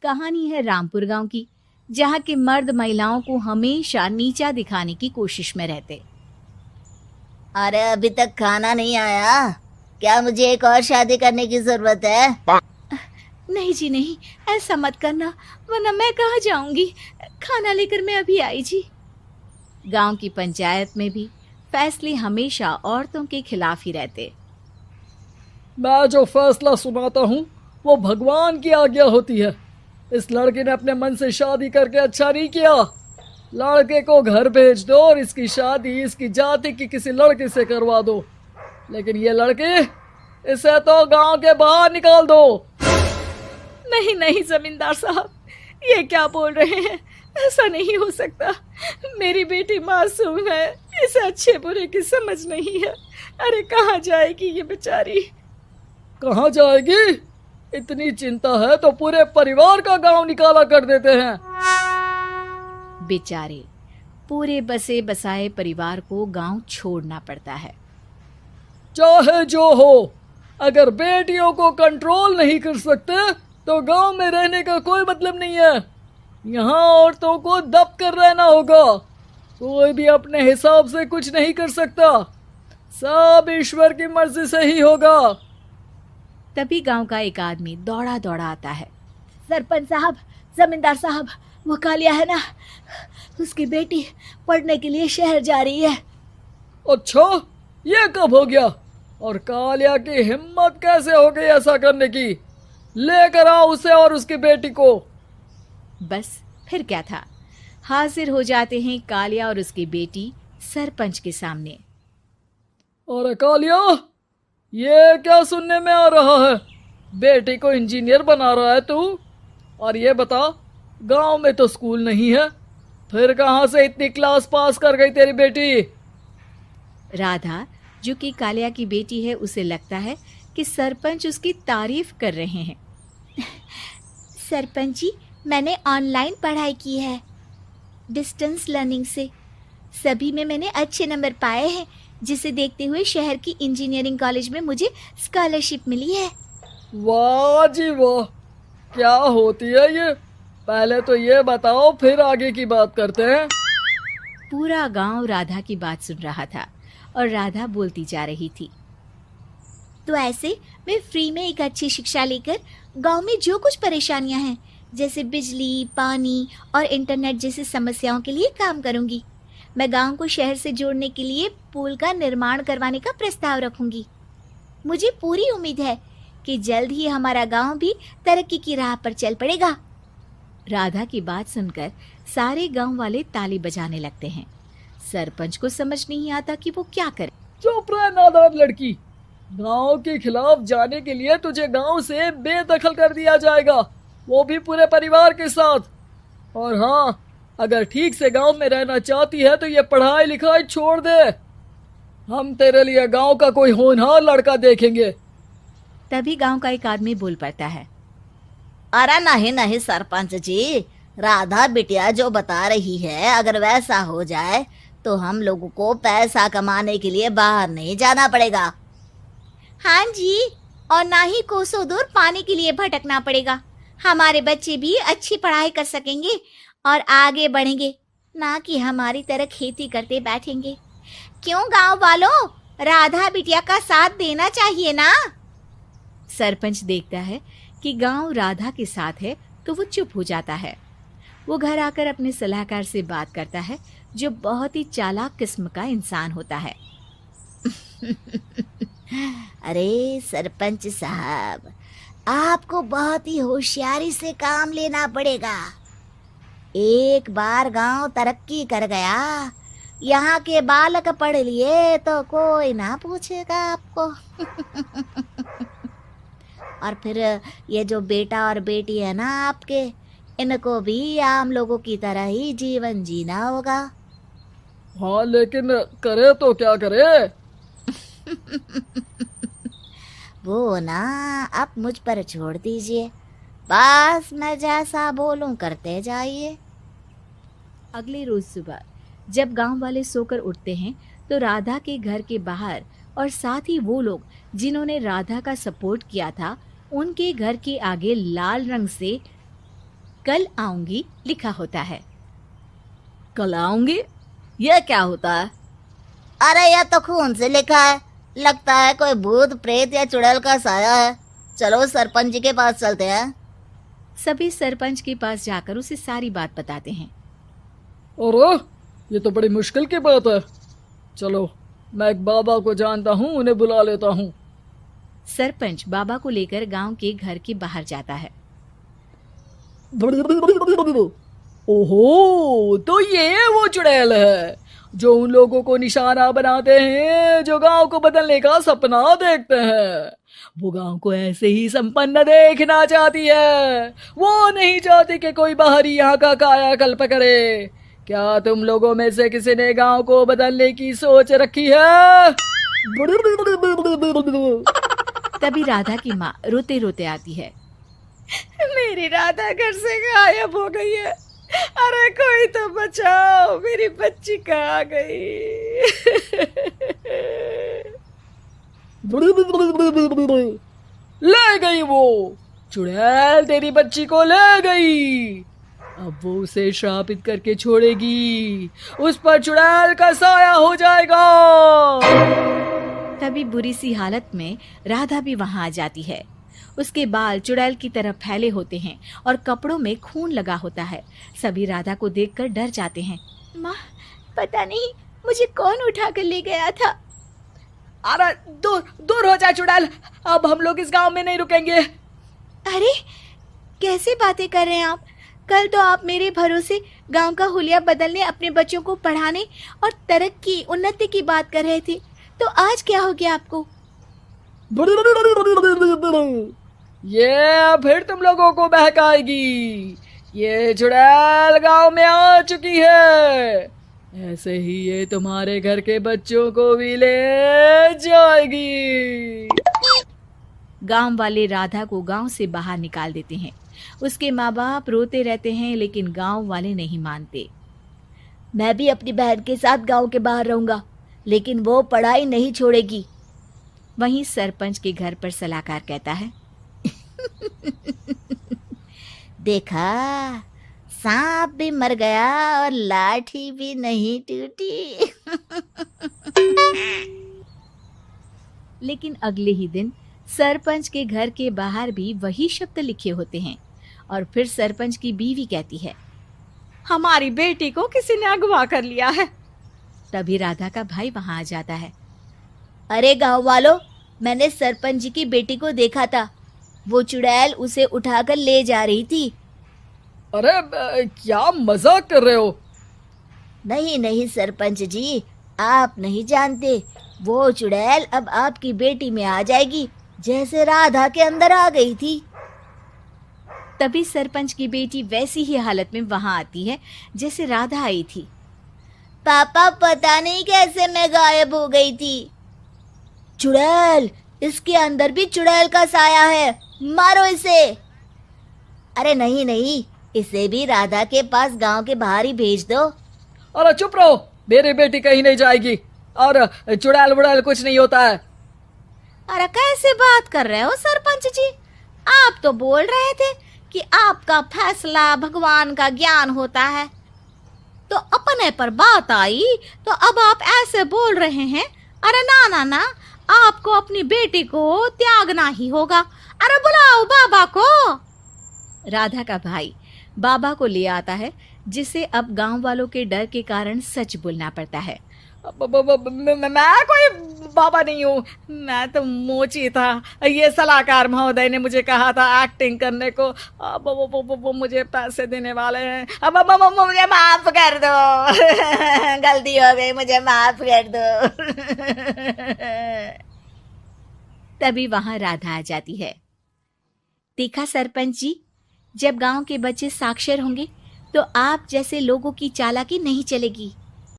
कहानी है रामपुर गांव की, जहां के मर्द महिलाओं को हमेशा नीचा दिखाने की कोशिश में रहते। अरे अभी तक खाना नहीं आया, क्या मुझे एक और शादी करने की जरूरत है? नहीं जी नहीं, ऐसा मत करना, वरना मैं कहाँ जाऊंगी। खाना लेकर मैं अभी आई जी। गांव की पंचायत में भी फैसले हमेशा औरतों के खिलाफ ही रहते। मैं जो फैसला सुनाता हूँ वो भगवान की आज्ञा होती है। इस लड़के ने अपने मन से शादी करके अच्छा नहीं किया। लड़के को घर भेज दो और इसकी शादी इसकी जाति की किसी लड़के से करवा दो, लेकिन ये लड़की, इसे तो गांव के बाहर निकाल दो। नहीं नहीं जमींदार साहब, ये क्या बोल रहे हैं? ऐसा नहीं हो सकता। मेरी बेटी मासूम है, इसे अच्छे बुरे की समझ नहीं है। अरे कहाँ जाएगी ये बेचारी? कहाँ जाएगी? इतनी चिंता है तो पूरे परिवार का गांव निकाला कर देते हैं। बेचारे पूरे बसे बसाए परिवार को गांव छोड़ना पड़ता है। चाहे जो हो, अगर बेटियों को कंट्रोल नहीं कर सकते तो गांव में रहने का कोई मतलब नहीं है। यहाँ औरतों को दब कर रहना होगा। कोई भी अपने हिसाब से कुछ नहीं कर सकता, सब ईश्वर की मर्जी से ही होगा। तभी गांव का एक आदमी दौड़ा दौड़ा आता है। सरपंच साहब, जमींदार साहब, वो कालिया है ना, उसकी बेटी पढ़ने के लिए शहर जा रही है। अच्छा, ये कब हो गया? और कालिया की हिम्मत कैसे हो गई ऐसा करने की? लेकर आओ उसे और उसकी बेटी को। बस फिर क्या था, हाजिर हो जाते हैं कालिया और उसकी बेटी सरपंच के सामने। अरे कालिया, ये क्या सुनने में आ रहा है? बेटी को इंजीनियर बना रहा है तू? और ये बता, गांव में तो स्कूल नहीं है, फिर कहां से इतनी क्लास पास कर गई तेरी बेटी? राधा, जो कि कालिया की बेटी है, उसे लगता है कि सरपंच उसकी तारीफ कर रहे हैं। सरपंच जी, मैंने ऑनलाइन पढ़ाई की है, डिस्टेंस लर्निंग से। सभी में मैंने अच्छे नंबर पाए हैं, जिसे देखते हुए शहर की इंजीनियरिंग कॉलेज में मुझे स्कॉलरशिप मिली है। वाह जी वाह, क्या होती है ये? पहले तो ये बताओ, फिर आगे की बात करते हैं। पूरा गांव राधा की बात सुन रहा था और राधा बोलती जा रही थी। तो ऐसे मैं फ्री में एक अच्छी शिक्षा लेकर गांव में जो कुछ परेशानियां हैं, जैसे बिजली, पानी और इंटरनेट जैसी समस्याओं के लिए काम करूंगी। मैं गांव को शहर से जोड़ने के लिए पुल का निर्माण करवाने का प्रस्ताव रखूंगी। मुझे पूरी उम्मीद है कि जल्द ही हमारा गांव भी तरक्की की राह पर चल पड़ेगा। राधा की बात सुनकर सारे गांव वाले ताली बजाने लगते हैं। सरपंच को समझ नहीं आता कि वो क्या करे। चुप रह नादान लड़की, गांव के खिलाफ जाने के लिए तुझे गांव से बेदखल कर दिया जाएगा, वो भी पूरे परिवार के साथ। और हाँ, अगर ठीक से गांव में रहना चाहती है तो ये पढ़ाई लिखाई छोड़ दे। हम तेरे लिए गांव का कोई होनहार लड़का देखेंगे। तभी गांव का एक आदमी बोल पड़ता है। अरे नहीं नहीं सरपंच जी, राधा बिटिया जो बता रही है, अगर वैसा हो जाए तो हम लोगों को पैसा कमाने के लिए बाहर नहीं जाना पड़ेगा। हाँ जी, और ना ही कोसों दूर पानी के लिए भटकना पड़ेगा। हमारे बच्चे भी अच्छी पढ़ाई कर सकेंगे और आगे बढ़ेंगे, ना कि हमारी तरह खेती करते बैठेंगे। क्यों गांव वालों, राधा बिटिया का साथ देना चाहिए ना। सरपंच देखता है कि गांव राधा के साथ है तो वो चुप हो जाता है। वो घर आकर अपने सलाहकार से बात करता है, जो बहुत ही चालाक किस्म का इंसान होता है। अरे सरपंच साहब, आपको बहुत ही होशियारी से काम लेना पड़ेगा। एक बार गांव तरक्की कर गया, यहाँ के बालक पढ़ लिए तो कोई ना पूछेगा आपको। और फिर ये जो बेटा और बेटी है ना आपके, इनको भी आम लोगों की तरह ही जीवन जीना होगा। हाँ, लेकिन करे तो क्या करे? वो ना आप मुझ पर छोड़ दीजिए, बस मैं जैसा बोलूं करते जाइए। अगले रोज सुबह जब गांव वाले सोकर उठते हैं तो राधा के घर के बाहर और साथ ही वो लोग जिन्होंने राधा का सपोर्ट किया था, उनके घर के आगे लाल रंग से कल आऊंगी लिखा होता है। कल आऊंगी, यह क्या होता है? अरे यह तो खून से लिखा है, लगता है कोई भूत प्रेत या चुड़ैल का साया है। चलो सरपंच जी के पास चलते हैं। सभी सरपंच के पास जाकर उसे सारी बात बताते हैं। अरे ये तो बड़ी मुश्किल की बात है। चलो मैं एक बाबा को जानता हूँ, उन्हें बुला लेता हूँ। सरपंच बाबा को लेकर गांव के घर के बाहर जाता है। ओहो, तो ये वो चुड़ैल है जो उन लोगों को निशाना बनाते हैं जो गांव को बदलने का सपना देखते हैं। वो गांव को ऐसे ही संपन्न देखना चाहती है, वो नहीं चाहती कि कोई बाहरी यहाँ का कायाकल्प करे। क्या तुम लोगों में से किसी ने गांव को बदलने की सोच रखी है? तभी राधा की माँ रोते रोते आती है। मेरी राधा घर से गायब हो गई है। अरे कोई तो बचाओ, मेरी बच्ची कहाँ गई? ले गई वो चुड़ैल, तेरी बच्ची को ले गई। अब वो उसे श्रापित करके छोड़ेगी, उस पर चुड़ैल का साया हो जाएगा। तभी बुरी सी हालत में राधा भी वहां आ जाती है। उसके बाल चुड़ैल की तरह फैले होते हैं और कपड़ों में खून लगा होता है। सभी राधा को देखकर डर जाते हैं। माँ, पता नहीं मुझे कौन उठा कर ले गया था। अरे दूर दूर हो जा चुड़ैल, अब हम लोग इस गांव में नहीं रुकेंगे। अरे कैसे बातें कर रहे हैं आप? कल तो आप मेरे भरोसे गांव का हुलिया बदलने, अपने बच्चों को पढ़ाने और तरक्की उन्नति की बात कर रहे थे, तो आज क्या हो गया आपको? ये फिर तुम लोगों को बहकाएगी। ये चुड़ैल गांव में आ चुकी है, ऐसे ही ये तुम्हारे घर के बच्चों को भी ले जाएगी। गांव वाले राधा को गांव से बाहर निकाल देते हैं। उसके माँ बाप रोते रहते हैं, लेकिन गांव वाले नहीं मानते। मैं भी अपनी बहन के साथ गांव के बाहर रहूंगा, लेकिन वो पढ़ाई नहीं छोड़ेगी। वहीं सरपंच के घर पर सलाहकार कहता है। देखा, सांप भी मर गया और लाठी भी नहीं टूटी। लेकिन अगले ही दिन सरपंच के घर के बाहर भी वही शब्द लिखे होते हैं। और फिर सरपंच की बीवी कहती है, हमारी बेटी को किसी ने अगवा कर लिया है। तभी राधा का भाई वहां आ जाता है। अरे गांव वालों, मैंने सरपंच जी की बेटी को देखा था। वो चुड़ैल उसे उठाकर ले जा रही थी। अरे क्या मजाक कर रहे हो? नहीं नहीं सरपंच जी, आप नहीं जानते। वो चुड़ैल अब आपकी बेटी में आ जाएगी, जैसे राधा के अंदर आ गई थी। तभी सरपंच की बेटी वैसी ही हालत में वहां आती है जैसे राधा आई थी। पापा, पता नहीं कैसे मैं गायब हो गई थी। चुड़ैल, इसके अंदर भी चुड़ैल का साया है, मारो इसे। अरे नहीं नहीं, इसे भी राधा के पास गांव के बाहर ही भेज दो। अरे चुप रहो, मेरी बेटी कहीं नहीं जाएगी और चुड़ैल वुड़ैल कुछ नहीं होता है। अरे कैसे बात कर रहे हो सरपंच जी? आप तो बोल रहे थे कि आपका फैसला भगवान का ज्ञान होता है, तो अपने पर बात आई तो अब आप ऐसे बोल रहे हैं। अरे ना ना ना, आपको अपनी बेटी को त्यागना ही होगा। अरे बुलाओ बाबा को। राधा का भाई बाबा को ले आता है, जिसे अब गांव वालों के डर के कारण सच बोलना पड़ता है। मैं कोई बाबा नहीं हूँ, मैं तो मोची था। ये सलाहकार महोदय ने मुझे कहा था एक्टिंग करने को। अब वो मुझे पैसे देने वाले हैं। अब मुझे माफ कर दो। गलती हो गई, मुझे माफ कर दो। तभी वहां राधा आ जाती है। देखा सरपंच जी, जब गांव के बच्चे साक्षर होंगे तो आप जैसे लोगों की चालाकी नहीं चलेगी।